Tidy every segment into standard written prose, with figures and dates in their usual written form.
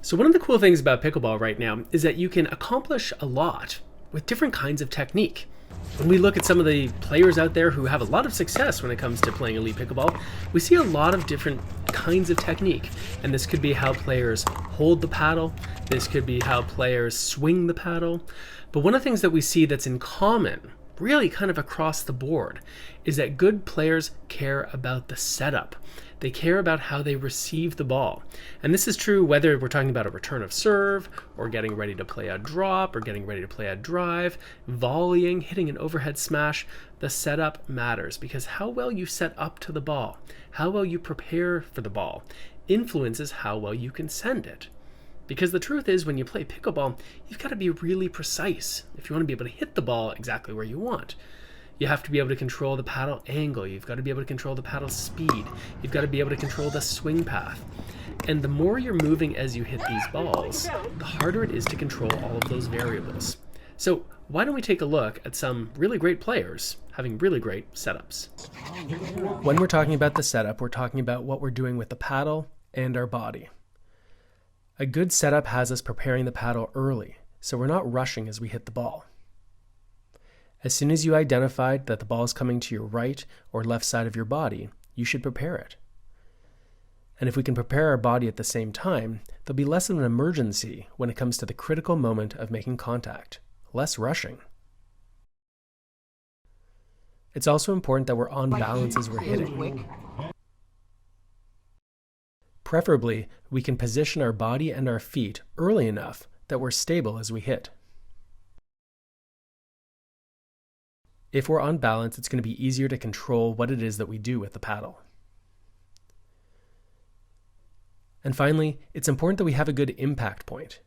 So one of the cool things about pickleball right now is that you can accomplish a lot with different kinds of technique. When we look at some of the players out there who have a lot of success when it comes to playing elite pickleball, we see a lot of different kinds of technique. And this could be how players hold the paddle. This could be how players swing the paddle. But one of the things that we see that's in common, really kind of across the board, is that good players care about the setup. They care about how they receive the ball. And this is true whether we're talking about a return of serve, or getting ready to play a drop, or getting ready to play a drive, volleying, hitting an overhead smash. The setup matters because how well you set up to the ball, how well you prepare for the ball, influences how well you can send it. Because the truth is, when you play pickleball, you've got to be really precise if you want to be able to hit the ball exactly where you want. You have to be able to control the paddle angle. You've got to be able to control the paddle speed. You've got to be able to control the swing path. And the more you're moving as you hit these balls, the harder it is to control all of those variables. So why don't we take a look at some really great players having really great setups. When we're talking about the setup, we're talking about what we're doing with the paddle and our body. A good setup has us preparing the paddle early, so we're not rushing as we hit the ball. As soon as you identified that the ball is coming to your right or left side of your body, you should prepare it. And if we can prepare our body at the same time, there'll be less of an emergency when it comes to the critical moment of making contact, less rushing. It's also important that we're on balance as we're hitting. Preferably, we can position our body and our feet early enough that we're stable as we hit. If we're on balance, it's going to be easier to control what it is that we do with the paddle. And finally, it's important that we have a good impact point.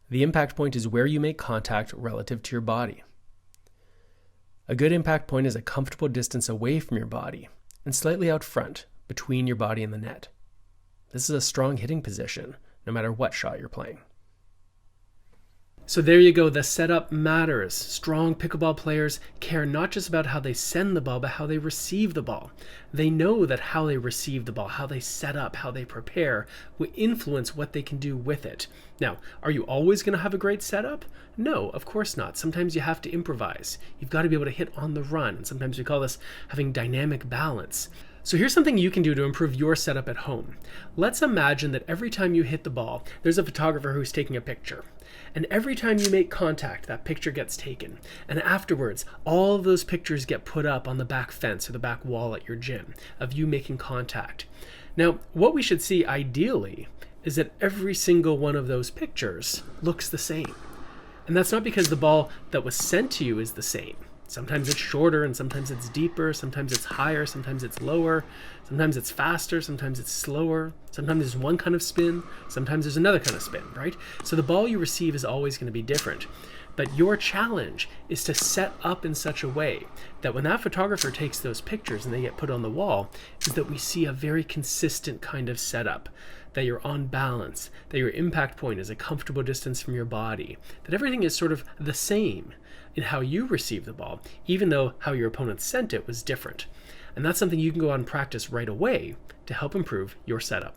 The impact point is where you make contact relative to your body. A good impact point is a comfortable distance away from your body and slightly out front between your body and the net. This is a strong hitting position, no matter what shot you're playing. So there you go, the setup matters. Strong pickleball players care not just about how they send the ball, but how they receive the ball. They know that how they receive the ball, how they set up, how they prepare, will influence what they can do with it. Now, are you always going to have a great setup? No, of course not. Sometimes you have to improvise. You've got to be able to hit on the run. And sometimes we call this having dynamic balance. So here's something you can do to improve your setup at home. Let's imagine that every time you hit the ball, there's a photographer who's taking a picture. And every time you make contact, that picture gets taken. And afterwards, all of those pictures get put up on the back fence or the back wall at your gym of you making contact. Now, what we should see ideally is that every single one of those pictures looks the same. And that's not because the ball that was sent to you is the same. Sometimes it's shorter and sometimes it's deeper, sometimes it's higher, sometimes it's lower, sometimes it's faster, sometimes it's slower, sometimes there's one kind of spin, sometimes there's another kind of spin, right? So the ball you receive is always going to be different. But your challenge is to set up in such a way that when that photographer takes those pictures and they get put on the wall, is that we see a very consistent kind of setup, that you're on balance, that your impact point is a comfortable distance from your body, that everything is sort of the same in how you receive the ball, even though how your opponent sent it was different. And that's something you can go out and practice right away to help improve your setup.